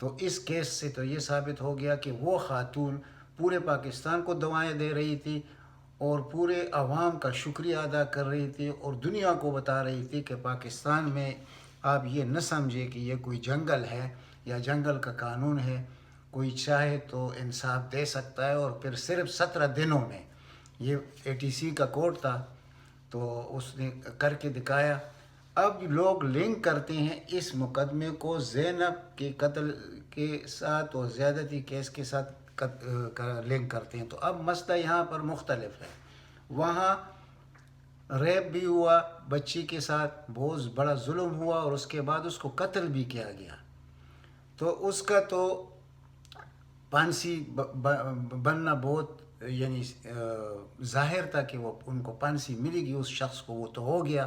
تو اس کیس سے تو یہ ثابت ہو گیا کہ وہ خاتون پورے پاکستان کو دوائیں دے رہی تھی اور پورے عوام کا شکریہ ادا کر رہی تھی اور دنیا کو بتا رہی تھی کہ پاکستان میں آپ یہ نہ سمجھے کہ یہ کوئی جنگل ہے یا جنگل کا قانون ہے، کوئی چاہے تو انصاف دے سکتا ہے۔ اور پھر صرف 17 دنوں میں، یہ ATC کا کورٹ تھا تو اس نے کر کے دکھایا۔ اب لوگ لنک کرتے ہیں اس مقدمے کو زینب کے قتل کے ساتھ اور زیادتی کیس کے ساتھ لنک کرتے ہیں۔ تو اب مسئلہ یہاں پر مختلف ہے، وہاں ریپ بھی ہوا بچی کے ساتھ، بہت بڑا ظلم ہوا اور اس کے بعد اس کو قتل بھی کیا گیا۔ تو اس کا تو پھانسی بننا بہت یعنی ظاہر تھا کہ وہ ان کو پھانسی ملے گی اس شخص کو، وہ تو ہو گیا۔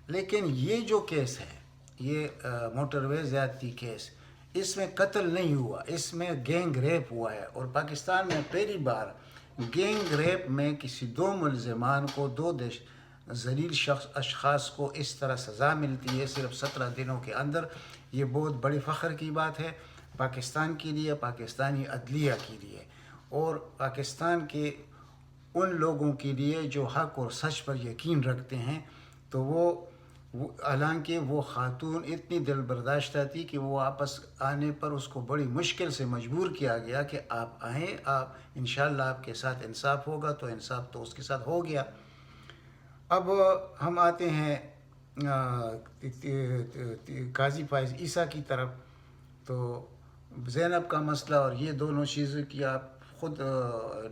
لیکن یہ جو کیس ہے، یہ موٹر وے زیادتی کیس، اس میں قتل نہیں ہوا، اس میں گینگ ریپ ہوا ہے۔ اور پاکستان میں پہلی بار گینگ ریپ میں کسی 2 ملزمان کو، 2 ذلیل اشخاص کو اس طرح سزا ملتی ہے صرف 17 دنوں کے اندر۔ یہ بہت بڑی فخر کی بات ہے پاکستان کے لیے، پاکستانی عدلیہ کے لیے اور پاکستان کے ان لوگوں کے لیے جو حق اور سچ پر یقین رکھتے ہیں۔ تو حالانکہ وہ خاتون اتنی دل برداشتہ تھی کہ وہ واپس آنے پر اس کو بڑی مشکل سے مجبور کیا گیا کہ آپ آئیں، آپ انشاءاللہ آپ کے ساتھ انصاف ہوگا، تو انصاف تو اس کے ساتھ ہو گیا۔ اب ہم آتے ہیں قاضی فائز عیسیٰ کی طرف۔ تو زینب کا مسئلہ اور یہ دونوں چیزوں کی آپ خود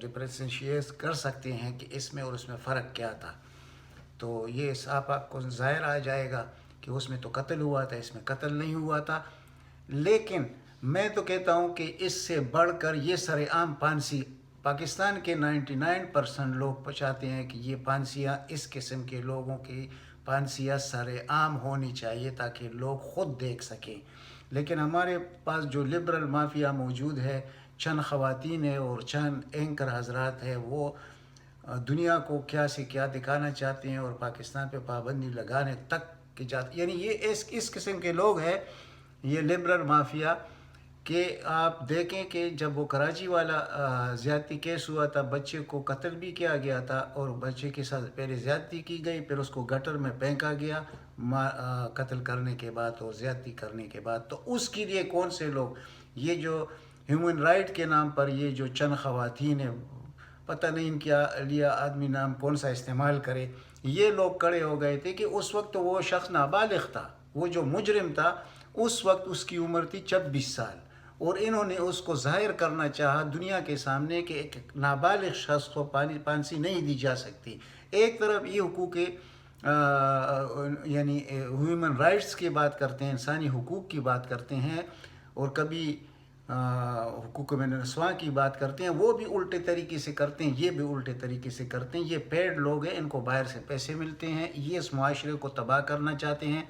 ڈفرینشیٹ کر سکتے ہیں کہ اس میں اور اس میں فرق کیا تھا۔ تو یہ آپ کو ظاہر آ جائے گا کہ اس میں تو قتل ہوا تھا، اس میں قتل نہیں ہوا تھا۔ لیکن میں تو کہتا ہوں کہ اس سے بڑھ کر یہ سر عام پھانسی، پاکستان کے 99% لوگ چاہتے ہیں کہ یہ پھانسیاں، اس قسم کے لوگوں کی پھانسیاں سر عام ہونی چاہیے تاکہ لوگ خود دیکھ سکیں۔ لیکن ہمارے پاس جو لبرل مافیا موجود ہے، چند خواتین ہیں اور چند اینکر حضرات ہیں، وہ دنیا کو کیا سے کیا دکھانا چاہتے ہیں اور پاکستان پہ پابندی لگانے تک کی جاتی، یعنی یہ اس قسم کے لوگ ہیں، یہ لبرل مافیا، کہ آپ دیکھیں کہ جب وہ کراچی والا زیادتی کیس ہوا تھا، بچے کو قتل بھی کیا گیا تھا اور بچے کے ساتھ پہلے زیادتی کی گئی، پھر اس کو گٹر میں پھینکا گیا قتل کرنے کے بعد اور زیادتی کرنے کے بعد۔ تو اس کے لیے کون سے لوگ، یہ جو ہیومن رائٹ کے نام پر یہ جو چند خواتین ہیں، پتہ نہیں ان کے لیے آدمی نام کون سا استعمال کرے، یہ لوگ کھڑے ہو گئے تھے کہ اس وقت وہ شخص نابالغ تھا، وہ جو مجرم تھا اس وقت اس کی عمر تھی 26 سال، اور انہوں نے اس کو ظاہر کرنا چاہا دنیا کے سامنے کہ ایک نابالغ شخص کو پھانسی نہیں دی جا سکتی۔ ایک طرف یہ حقوق یعنی ہیومن رائٹس کی بات کرتے ہیں، انسانی حقوق کی بات کرتے ہیں، اور کبھی حقوق من النسواں کی بات کرتے ہیں، وہ بھی الٹے طریقے سے کرتے ہیں، یہ بھی الٹے طریقے سے کرتے ہیں۔ یہ پیڈ لوگ ہیں، ان کو باہر سے پیسے ملتے ہیں، یہ اس معاشرے کو تباہ کرنا چاہتے ہیں۔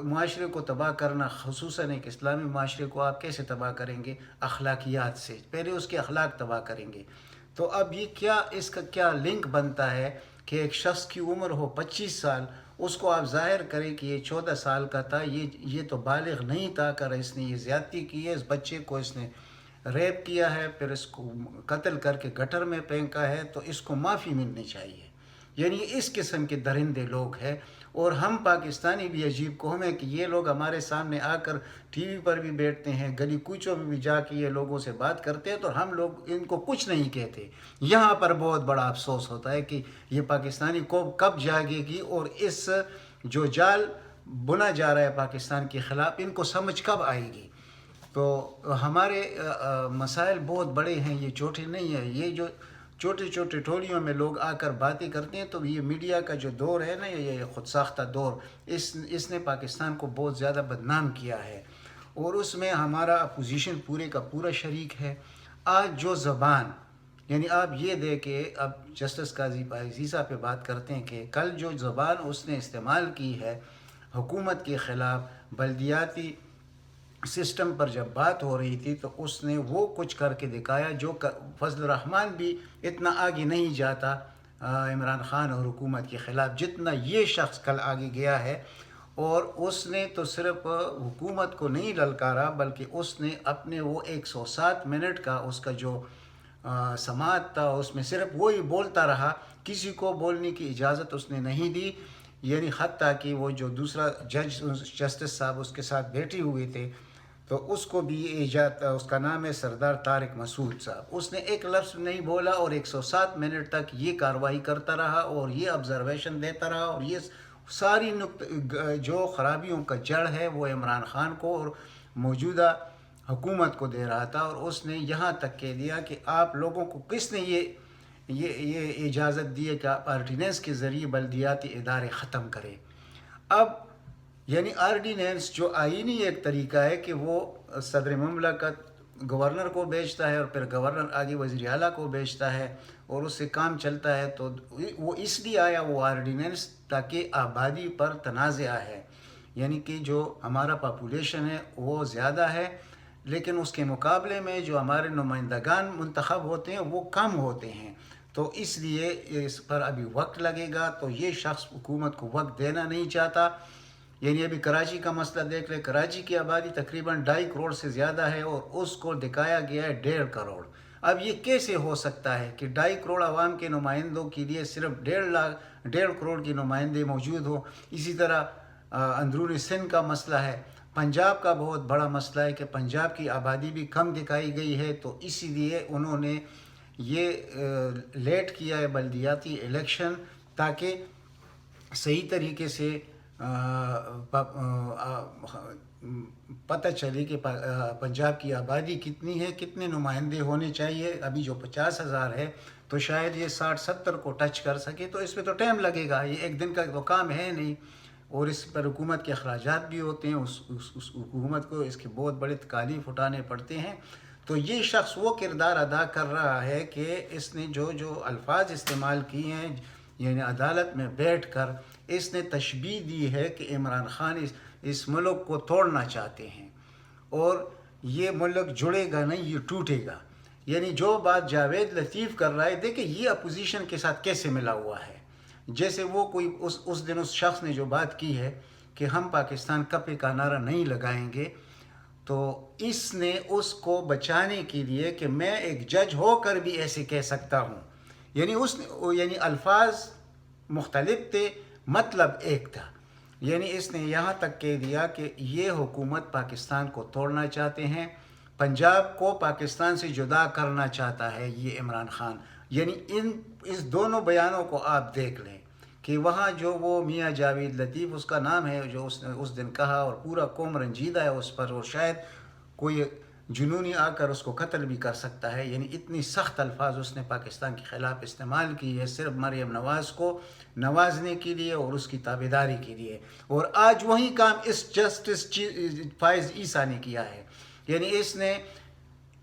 معاشرے کو تباہ کرنا، خصوصاً ایک اسلامی معاشرے کو آپ کیسے تباہ کریں گے؟ اخلاقیات سے، پہلے اس کے اخلاق تباہ کریں گے۔ تو اب یہ کیا، اس کا کیا لنک بنتا ہے کہ ایک شخص کی عمر ہو 25 سال، اس کو آپ ظاہر کریں کہ یہ 14 سال کا تھا، یہ تو بالغ نہیں تھا، کر اس نے یہ زیادتی کی ہے، اس بچے کو اس نے ریپ کیا ہے، پھر اس کو قتل کر کے گٹر میں پھینکا ہے، تو اس کو معافی ملنی چاہیے۔ یعنی اس قسم کے درندے لوگ ہیں، اور ہم پاکستانی بھی عجیب قوم ہے کہ یہ لوگ ہمارے سامنے آ کر ٹی وی پر بھی بیٹھتے ہیں، گلی کوچوں میں بھی جا کے یہ لوگوں سے بات کرتے ہیں، تو ہم لوگ ان کو کچھ نہیں کہتے۔ یہاں پر بہت بڑا افسوس ہوتا ہے کہ یہ پاکستانی قوم کب جاگے گی، اور اس جو جال بنا جا رہا ہے پاکستان کے خلاف، ان کو سمجھ کب آئے گی۔ تو ہمارے مسائل بہت بڑے ہیں، یہ چھوٹے نہیں ہیں۔ یہ جو چھوٹے چھوٹے ٹولیوں میں لوگ آ کر باتیں کرتے ہیں، تو یہ میڈیا کا جو دور ہے نا، یہ خود ساختہ دور، اس نے پاکستان کو بہت زیادہ بدنام کیا ہے، اور اس میں ہمارا اپوزیشن پورے کا پورا شریک ہے۔ آج جو زبان، یعنی آپ یہ دیکھیں، اب جسٹس قاضی فائز عیسیٰ پہ بات کرتے ہیں کہ کل جو زبان اس نے استعمال کی ہے حکومت کے خلاف، بلدیاتی سسٹم پر جب بات ہو رہی تھی، تو اس نے وہ کچھ کر کے دکھایا جو فضل الرحمن بھی اتنا آگے نہیں جاتا عمران خان اور حکومت کے خلاف، جتنا یہ شخص کل آگے گیا ہے۔ اور اس نے تو صرف حکومت کو نہیں للکارا بلکہ اس نے اپنے وہ 107 منٹ کا اس کا جو سماعت تھا اس میں صرف وہی بولتا رہا، کسی کو بولنے کی اجازت اس نے نہیں دی. یعنی حتیٰ کہ وہ جو دوسرا جسٹس صاحب اس کے ساتھ بیٹھے ہوئے تھے تو اس کو بھی ایجاد، اس کا نام ہے سردار طارق مسعود صاحب، اس نے ایک لفظ نہیں بولا اور 107 منٹ تک یہ کارروائی کرتا رہا اور یہ آبزرویشن دیتا رہا اور یہ ساری جو خرابیوں کا جڑ ہے وہ عمران خان کو اور موجودہ حکومت کو دے رہا تھا. اور اس نے یہاں تک کہہ دیا کہ آپ لوگوں کو کس نے یہ اجازت دی ہے کہ آپ آرڈیننس کے ذریعے بلدیاتی ادارے ختم کریں. اب یعنی آرڈیننس جو آئینی ایک طریقہ ہے کہ وہ صدر مملکت گورنر کو بھیجتا ہے اور پھر گورنر آگے وزیر اعلیٰ کو بھیجتا ہے اور اس سے کام چلتا ہے. تو وہ اس لیے آیا وہ آرڈیننس تاکہ آبادی پر تنازع ہے، یعنی کہ جو ہمارا پاپولیشن ہے وہ زیادہ ہے لیکن اس کے مقابلے میں جو ہمارے نمائندگان منتخب ہوتے ہیں وہ کم ہوتے ہیں، تو اس لیے اس پر ابھی وقت لگے گا. تو یہ شخص حکومت کو وقت دینا نہیں چاہتا. یعنی ابھی کراچی کا مسئلہ دیکھ لیں، کراچی کی آبادی تقریباً 2.5 کروڑ سے زیادہ ہے اور اس کو دکھایا گیا ہے 1.5 کروڑ. اب یہ کیسے ہو سکتا ہے کہ 2.5 کروڑ عوام کے نمائندوں کے لیے صرف 1.5 کروڑ کے نمائندے موجود ہوں. اسی طرح اندرون سندھ کا مسئلہ ہے، پنجاب کا بہت بڑا مسئلہ ہے کہ پنجاب کی آبادی بھی کم دکھائی گئی ہے. تو اسی لیے انہوں نے یہ لیٹ کیا ہے بلدیاتی الیکشن تاکہ صحیح طریقے سے پتہ چلے کہ پنجاب کی آبادی کتنی ہے، کتنے نمائندے ہونے چاہیے. ابھی جو 50,000 ہے تو شاید یہ 60-70 کو ٹچ کر سکے، تو اس پہ تو ٹائم لگے گا، یہ ایک دن کا تو کام ہے نہیں اور اس پر حکومت کے اخراجات بھی ہوتے ہیں، اس حکومت کو اس کے بہت بڑے تکالیف اٹھانے پڑتے ہیں. تو یہ شخص وہ کردار ادا کر رہا ہے کہ اس نے جو الفاظ استعمال کیے ہیں، یعنی عدالت میں بیٹھ کر اس نے تشبیہ دی ہے کہ عمران خان اس ملک کو توڑنا چاہتے ہیں اور یہ ملک جڑے گا نہیں، یہ ٹوٹے گا. یعنی جو بات جاوید لطیف کر رہا ہے، دیکھیں یہ اپوزیشن کے ساتھ کیسے ملا ہوا ہے. جیسے وہ کوئی اس دن اس شخص نے جو بات کی ہے کہ ہم پاکستان کپے کا نعرہ نہیں لگائیں گے، تو اس نے اس کو بچانے کے لیے کہ میں ایک جج ہو کر بھی ایسے کہہ سکتا ہوں، یعنی الفاظ مختلف تھے، مطلب ایک تھا. یعنی اس نے یہاں تک کہہ دیا کہ یہ حکومت پاکستان کو توڑنا چاہتے ہیں، پنجاب کو پاکستان سے جدا کرنا چاہتا ہے یہ عمران خان. یعنی اس دونوں بیانوں کو آپ دیکھ لیں کہ وہاں جو وہ میاں جاوید لطیف اس کا نام ہے، جو اس نے اس دن کہا اور پورا قوم رنجیدہ ہے اس پر اور شاید کوئی جنونی آ کر اس کو قتل بھی کر سکتا ہے. یعنی اتنی سخت الفاظ اس نے پاکستان کے خلاف استعمال کی ہے صرف مریم نواز کو نوازنے کے لیے اور اس کی تابعداری کے لیے. اور آج وہی کام اس جسٹس فائز عیسیٰ نے کیا ہے. یعنی اس نے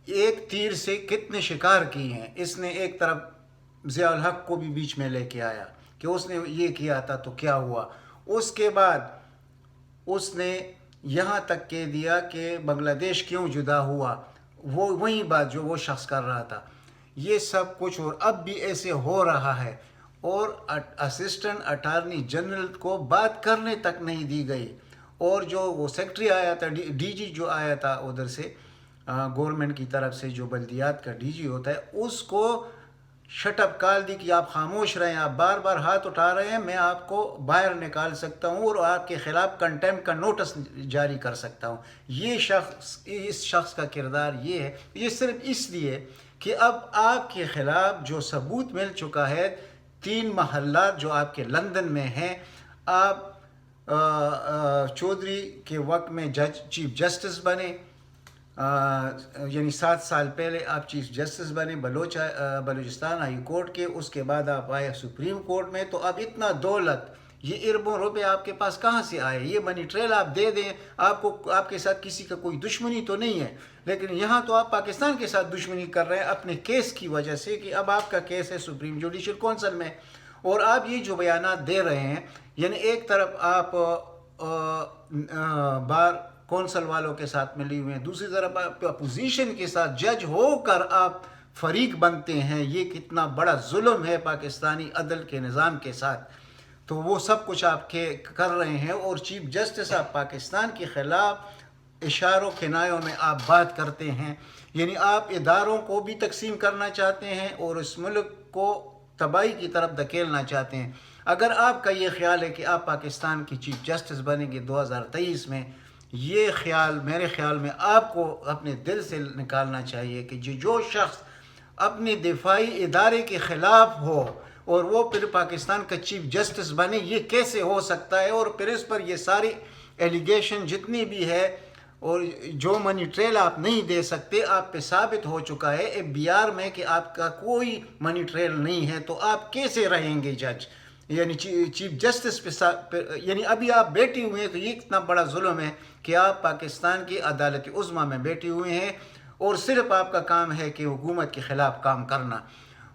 ایک تیر سے کتنے شکار کی ہیں. اس نے ایک طرف ضیاء الحق کو بھی بیچ میں لے کے آیا کہ اس نے یہ کیا تھا تو کیا ہوا. اس کے بعد اس نے یہاں تک کہہ دیا کہ بنگلہ دیش کیوں جدا ہوا، وہی بات جو وہ شخص کر رہا تھا. یہ سب کچھ اور اب بھی ایسے ہو رہا ہے اور اسسٹنٹ اٹارنی جنرل کو بات کرنے تک نہیں دی گئی. اور جو وہ سیکٹری آیا تھا، ڈی جی جو آیا تھا ادھر سے گورنمنٹ کی طرف سے، جو بلدیات کا ڈی جی ہوتا ہے، اس کو شٹ اپ کال دی کہ آپ خاموش رہیں، آپ بار بار ہاتھ اٹھا رہے ہیں، میں آپ کو باہر نکال سکتا ہوں اور آپ کے خلاف کنٹمپٹ کا نوٹس جاری کر سکتا ہوں. اس شخص کا کردار یہ ہے. یہ صرف اس لیے کہ اب آپ کے خلاف جو ثبوت مل چکا ہے، 3 محلات جو آپ کے لندن میں ہیں، آپ چودھری کے وقت میں چیف جسٹس بنے، یعنی 7 سال پہلے آپ چیف جسٹس بنے بلوچستان ہائی کورٹ کے، اس کے بعد آپ آئے سپریم کورٹ میں. تو اب اتنا دولت، یہ اربوں روپے آپ کے پاس کہاں سے آئے؟ یہ منی ٹریل آپ دے دیں، آپ کے ساتھ کسی کا کوئی دشمنی تو نہیں ہے، لیکن یہاں تو آپ پاکستان کے ساتھ دشمنی کر رہے ہیں اپنے کیس کی وجہ سے کہ اب آپ کا کیس ہے سپریم جوڈیشل کونسل میں. اور آپ یہ جو بیانات دے رہے ہیں، یعنی ایک طرف آپ بار کونسل والوں کے ساتھ ملی ہوئے ہیں، دوسری طرف آپ اپوزیشن کے ساتھ جج ہو کر آپ فریق بنتے ہیں. یہ کتنا بڑا ظلم ہے پاکستانی عدل کے نظام کے ساتھ. تو وہ سب کچھ آپ کے کر رہے ہیں، اور چیف جسٹس آپ پاکستان کے خلاف اشاروں کنایوں میں آپ بات کرتے ہیں، یعنی آپ اداروں کو بھی تقسیم کرنا چاہتے ہیں اور اس ملک کو تباہی کی طرف دھکیلنا چاہتے ہیں۔ اگر آپ کا یہ خیال ہے کہ آپ پاکستان کی چیف جسٹس بنیں گے 2023 میں، یہ خیال میرے خیال میں آپ کو اپنے دل سے نکالنا چاہیے کہ جو شخص اپنے دفاعی ادارے کے خلاف ہو اور وہ پھر پاکستان کا چیف جسٹس بنے، یہ کیسے ہو سکتا ہے؟ اور پھر اس پر یہ ساری ایلیگیشن جتنی بھی ہے، اور جو منی ٹریل آپ نہیں دے سکتے، آپ پہ ثابت ہو چکا ہے FBI میں کہ آپ کا کوئی منی ٹریل نہیں ہے، تو آپ کیسے رہیں گے جج؟ یعنی چیف جسٹس پہ یعنی ابھی آپ بیٹھے ہوئے ہیں، تو یہ اتنا بڑا ظلم ہے کہ آپ پاکستان کی عدالت عظمیٰ میں بیٹھے ہوئے ہیں اور صرف آپ کا کام ہے کہ حکومت کے خلاف کام کرنا،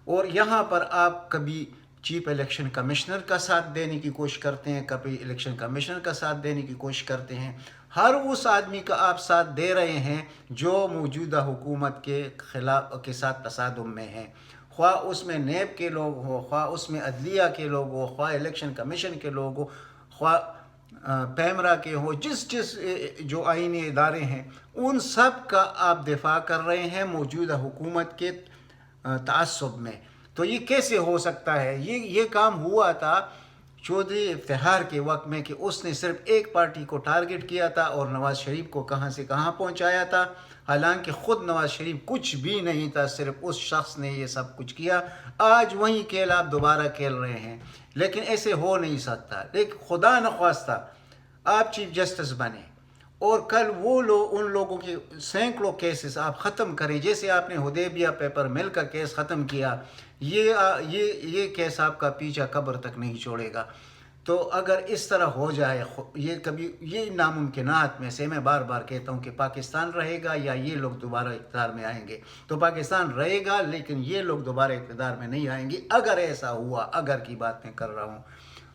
اور یہاں پر آپ کبھی چیف الیکشن کمشنر کا ساتھ دینے کی کوشش کرتے ہیں، کبھی الیکشن کمشنر کا ساتھ دینے کی کوشش کرتے ہیں، ہر اس آدمی کا آپ ساتھ دے رہے ہیں جو موجودہ حکومت کے خلاف کے ساتھ تصادم میں ہیں، خواہ اس میں نیب کے لوگ ہو، خواہ اس میں عدلیہ کے لوگ ہو، خواہ الیکشن کمیشن کے لوگ ہو، خواہ پیمرا کے ہو، جس جو آئینی ادارے ہیں، ان سب کا آپ دفاع کر رہے ہیں موجودہ حکومت کے تعصب میں۔ تو یہ کیسے ہو سکتا ہے؟ یہ کام ہوا تھا چودھری افتخار کے وقت میں کہ اس نے صرف ایک پارٹی کو ٹارگٹ کیا تھا اور نواز شریف کو کہاں سے کہاں پہنچایا تھا، حالانکہ خود نواز شریف کچھ بھی نہیں تھا، صرف اس شخص نے یہ سب کچھ کیا۔ آج وہی کھیل آپ دوبارہ کھیل رہے ہیں، لیکن ایسے ہو نہیں سکتا۔ لیکن خدا نخواستہ آپ چیف جسٹس بنے اور کل وہ ان لوگوں کے سینکڑوں کیسز آپ ختم کریں، جیسے آپ نے حدیبیہ پیپر مل کا کیس ختم کیا، یہ کیس آپ کا پیچھا قبر تک نہیں چھوڑے گا۔ تو اگر اس طرح ہو جائے، یہ ناممکنات میں سے میں بار بار کہتا ہوں کہ پاکستان رہے گا یا یہ لوگ دوبارہ اقتدار میں آئیں گے، تو پاکستان رہے گا لیکن یہ لوگ دوبارہ اقتدار میں نہیں آئیں گے۔ اگر ایسا ہوا، اگر کی بات میں کر رہا ہوں،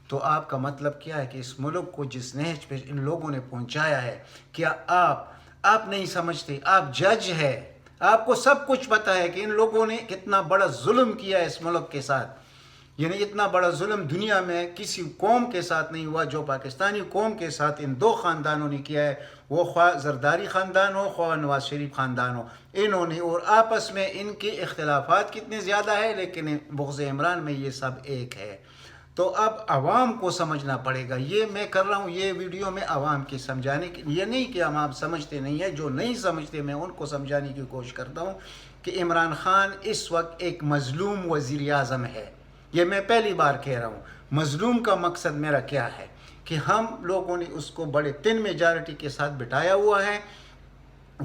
تو آپ کا مطلب کیا ہے کہ اس ملک کو جس نہج پہ ان لوگوں نے پہنچایا ہے، کیا آپ نہیں سمجھتے؟ آپ جج ہے، آپ کو سب کچھ پتہ ہے کہ ان لوگوں نے کتنا بڑا ظلم کیا ہے اس ملک کے ساتھ، یعنی اتنا بڑا ظلم دنیا میں کسی قوم کے ساتھ نہیں ہوا جو پاکستانی قوم کے ساتھ ان دو خاندانوں نے کیا ہے، وہ خواہ زرداری خاندان ہو، خواہ نواز شریف خاندان ہو، انہوں نے، اور آپس میں ان کے اختلافات کتنے زیادہ ہے لیکن بغض عمران میں یہ سب ایک ہے۔ تو اب عوام کو سمجھنا پڑے گا۔ یہ میں کر رہا ہوں یہ ویڈیو میں عوام کی سمجھانے کی، یہ نہیں کہ ہم آپ سمجھتے نہیں ہیں، جو نہیں سمجھتے میں ان کو سمجھانے کی کوشش کرتا ہوں کہ عمران خان اس وقت ایک مظلوم وزیر اعظم ہے۔ یہ میں پہلی بار کہہ رہا ہوں، مظلوم کا مقصد میرا کیا ہے کہ ہم لوگوں نے اس کو بڑے تن میجارٹی کے ساتھ بٹھایا ہوا ہے،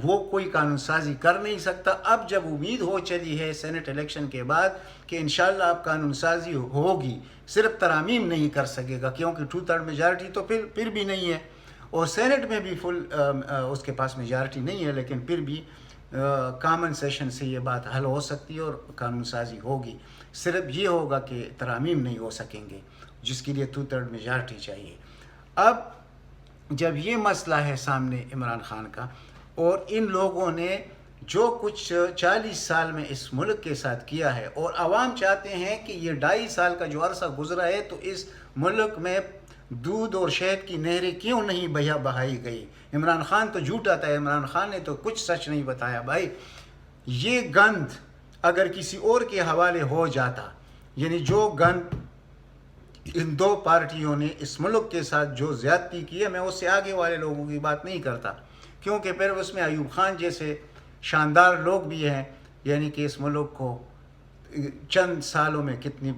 وہ کوئی قانون سازی کر نہیں سکتا۔ اب جب امید ہو چلی ہے سینٹ الیکشن کے بعد کہ انشاءاللہ اب قانون سازی ہوگی، صرف ترامیم نہیں کر سکے گا کیونکہ 2/3 میجارٹی تو پھر بھی نہیں ہے، اور سینٹ میں بھی فل اس کے پاس میجارٹی نہیں ہے، لیکن پھر بھی کامن سیشن سے یہ بات حل ہو سکتی ہے اور قانون سازی ہوگی۔ صرف یہ ہوگا کہ ترامیم نہیں ہو سکیں گے، جس کے لیے 2/3 میجارٹی چاہیے۔ اب جب یہ مسئلہ ہے سامنے عمران خان کا، اور ان لوگوں نے جو کچھ 40 سال میں اس ملک کے ساتھ کیا ہے، اور عوام چاہتے ہیں کہ یہ 2.5 سال کا جو عرصہ گزرا ہے تو اس ملک میں دودھ اور شہد کی نہریں کیوں نہیں بہائی گئی؟ عمران خان تو جھوٹا تھا، عمران خان نے تو کچھ سچ نہیں بتایا۔ بھائی یہ گند اگر کسی اور کے حوالے ہو جاتا، یعنی جو گند ان دو پارٹیوں نے اس ملک کے ساتھ جو زیادتی کی ہے، میں اس سے آگے والے لوگوں کی بات نہیں کرتا، کیونکہ پھر اس میں ایوب خان جیسے شاندار لوگ بھی ہیں، یعنی کہ اس ملک کو چند سالوں میں کتنی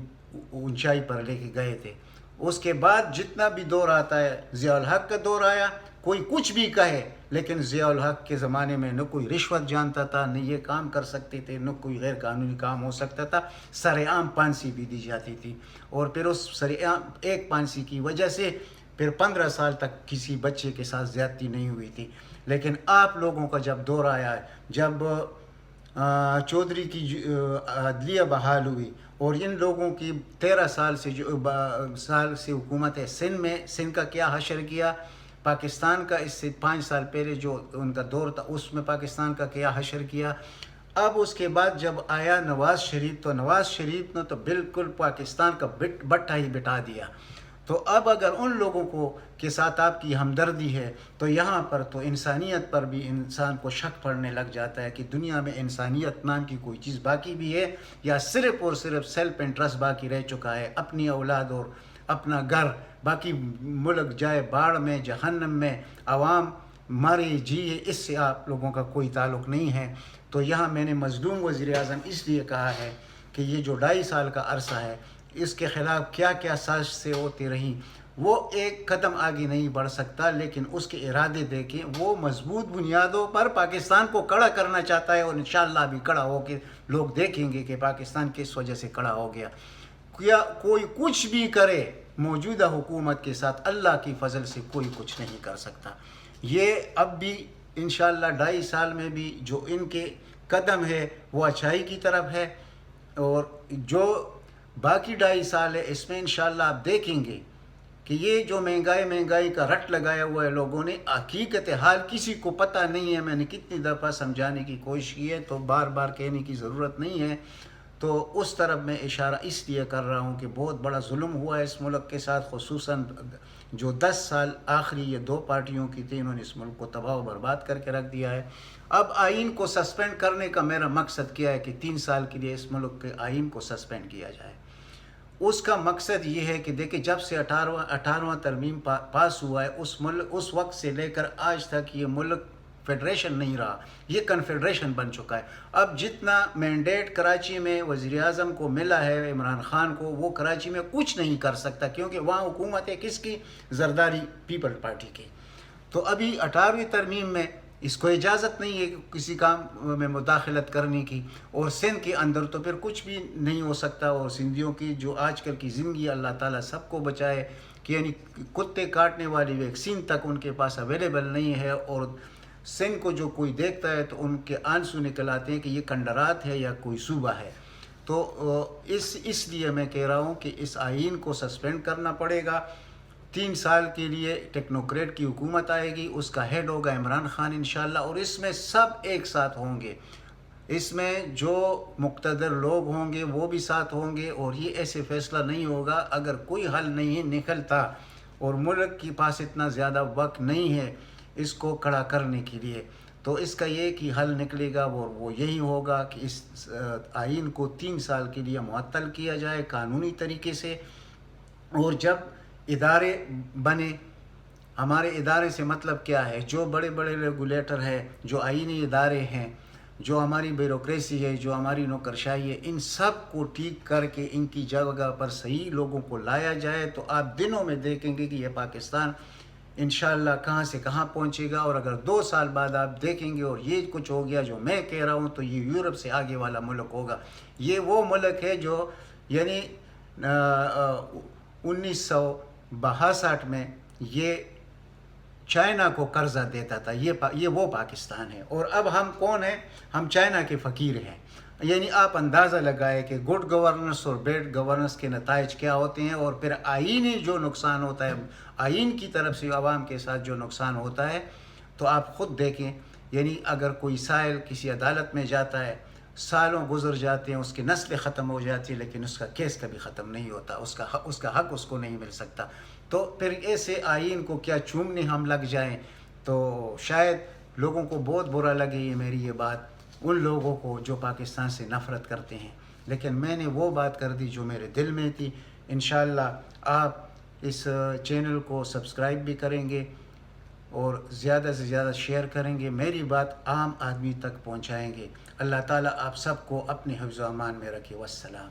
اونچائی پر لے کے گئے تھے۔ اس کے بعد جتنا بھی دور آتا ہے، ضیاء الحق کا دور آیا، کوئی کچھ بھی کہے لیکن ضیاء الحق کے زمانے میں نہ کوئی رشوت جانتا تھا، نہ یہ کام کر سکتے تھے، نہ کوئی غیر قانونی کام ہو سکتا تھا، سر عام پھانسی بھی دی جاتی تھی، اور پھر اس سر عام ایک پھانسی کی وجہ سے پھر 15 سال تک کسی بچے کے ساتھ زیادتی نہیں ہوئی تھی۔ لیکن آپ لوگوں کا جب دور آیا ہے، جب چودھری کی عدلیہ بحال ہوئی اور ان لوگوں کی 13 سال سے حکومت ہے سندھ کا کیا حشر کیا، پاکستان کا اس سے 5 سال پہلے جو ان کا دور تھا اس میں پاکستان کا کیا حشر کیا، اب اس کے بعد جب آیا نواز شریف، تو نواز شریف نے تو بالکل پاکستان کا بٹھا ہی بٹھا دیا۔ تو اب اگر ان لوگوں کو کے ساتھ آپ کی ہمدردی ہے تو یہاں پر تو انسانیت پر بھی انسان کو شک پڑنے لگ جاتا ہے کہ دنیا میں انسانیت نام کی کوئی چیز باقی بھی ہے یا صرف اور صرف سیلف انٹرسٹ باقی رہ چکا ہے، اپنی اولاد اور اپنا گھر، باقی ملک جائے باڑ میں، جہنم میں، عوام مارے جیے، اس سے آپ لوگوں کا کوئی تعلق نہیں ہے۔ تو یہاں میں نے مظلوم وزیر اعظم اس لیے کہا ہے کہ یہ جو 2.5 سال کا عرصہ ہے اس کے خلاف کیا کیا سازشیں ہوتی رہیں، وہ ایک قدم آگے نہیں بڑھ سکتا، لیکن اس کے ارادے دیکھیں، وہ مضبوط بنیادوں پر پاکستان کو کڑا کرنا چاہتا ہے، اور انشاءاللہ بھی کڑا ہو کے لوگ دیکھیں گے کہ پاکستان کس وجہ سے کڑا ہو گیا۔ کیا کوئی کچھ بھی کرے موجودہ حکومت کے ساتھ، اللہ کی فضل سے کوئی کچھ نہیں کر سکتا۔ یہ اب بھی انشاءاللہ 2.5 سال میں بھی جو ان کے قدم ہے وہ اچھائی کی طرف ہے، اور جو باقی 2.5 سال ہے اس میں انشاءاللہ آپ دیکھیں گے کہ یہ جو مہنگائی کا رٹ لگایا ہوا ہے لوگوں نے، حقیقت حال کسی کو پتہ نہیں ہے۔ میں نے کتنی دفعہ سمجھانے کی کوشش کی ہے، تو بار بار کہنے کی ضرورت نہیں ہے۔ تو اس طرف میں اشارہ اس لیے کر رہا ہوں کہ بہت بڑا ظلم ہوا ہے اس ملک کے ساتھ، خصوصاً جو 10 سال آخری یہ 2 پارٹیوں کی تھی، انہوں نے اس ملک کو تباہ و برباد کر کے رکھ دیا ہے۔ اب آئین کو سسپینڈ کرنے کا میرا مقصد کیا ہے کہ 3 سال کے لیے اس ملک کے آئین کو سسپینڈ کیا جائے۔ اس کا مقصد یہ ہے کہ دیکھیں جب سے 18واں ترمیم پاس ہوا ہے اس وقت سے لے کر آج تک یہ ملک فیڈریشن نہیں رہا، یہ کنفیڈریشن بن چکا ہے۔ اب جتنا مینڈیٹ کراچی میں وزیر اعظم کو ملا ہے عمران خان کو، وہ کراچی میں کچھ نہیں کر سکتا، کیونکہ وہاں حکومت ہے کس کی؟ زرداری پیپل پارٹی کی۔ تو ابھی 18ویں ترمیم میں اس کو اجازت نہیں ہے کسی کام میں مداخلت کرنے کی، اور سندھ کے اندر تو پھر کچھ بھی نہیں ہو سکتا۔ اور سندھیوں کی جو آج کل کی زندگی، اللہ تعالیٰ سب کو بچائے کہ یعنی کتے کاٹنے والی ویکسین تک ان کے پاس اویلیبل نہیں ہے، اور سندھ کو جو کوئی دیکھتا ہے تو ان کے آنسو نکل آتے ہیں کہ یہ کنڈرات ہے یا کوئی صوبہ ہے۔ تو اس لیے میں کہہ رہا ہوں کہ اس آئین کو سسپینڈ کرنا پڑے گا۔ 3 سال کے لیے ٹیکنوکریٹ کی حکومت آئے گی، اس کا ہیڈ ہوگا عمران خان انشاءاللہ، اور اس میں سب ایک ساتھ ہوں گے، اس میں جو مقتدر لوگ ہوں گے وہ بھی ساتھ ہوں گے، اور یہ ایسے فیصلہ نہیں ہوگا اگر کوئی حل نہیں نکلتا، اور ملک کے پاس اتنا زیادہ وقت نہیں ہے اس کو کھڑا کرنے کے لیے، تو اس کا یہ کہ حل نکلے گا وہ یہی ہوگا کہ اس آئین کو 3 سال کے لیے معطل کیا جائے قانونی طریقے سے۔ اور جب ادارے بنے، ہمارے ادارے سے مطلب کیا ہے؟ جو بڑے بڑے ریگولیٹر ہے، جو آئینی ادارے ہیں، جو ہماری بیوروکریسی ہے، جو ہماری نوکرشاہی ہے، ان سب کو ٹھیک کر کے ان کی جگہ پر صحیح لوگوں کو لایا جائے، تو آپ دنوں میں دیکھیں گے کہ یہ پاکستان انشاءاللہ کہاں سے کہاں پہنچے گا۔ اور اگر 2 سال بعد آپ دیکھیں گے اور یہ کچھ ہو گیا جو میں کہہ رہا ہوں، تو یہ یورپ سے آگے والا ملک ہوگا۔ یہ وہ ملک ہے جو یعنی 1962 میں یہ چائنا کو قرضہ دیتا تھا، یہ وہ پاکستان ہے۔ اور اب ہم کون ہیں؟ ہم چائنا کے فقیر ہیں۔ یعنی آپ اندازہ لگائے کہ گڈ گورننس اور بیڈ گورننس کے نتائج کیا ہوتے ہیں، اور پھر آئینی جو نقصان ہوتا ہے، آئین کی طرف سے عوام کے ساتھ جو نقصان ہوتا ہے، تو آپ خود دیکھیں۔ یعنی اگر کوئی سائل کسی عدالت میں جاتا ہے، سالوں گزر جاتے ہیں، اس کی نسل ختم ہو جاتی ہے، لیکن اس کا کیس کبھی ختم نہیں ہوتا، اس کا حق اس کو نہیں مل سکتا۔ تو پھر ایسے آئین کو کیا چومنے ہم لگ جائیں؟ تو شاید لوگوں کو بہت برا لگے یہ میری یہ بات، ان لوگوں کو جو پاکستان سے نفرت کرتے ہیں، لیکن میں نے وہ بات کر دی جو میرے دل میں تھی۔ انشاءاللہ آپ اس چینل کو سبسکرائب بھی کریں گے اور زیادہ سے زیادہ شیئر کریں گے، میری بات عام آدمی تک پہنچائیں گے۔ اللہ تعالیٰ آپ سب کو اپنے حفظ و امان میں رکھے۔ والسلام۔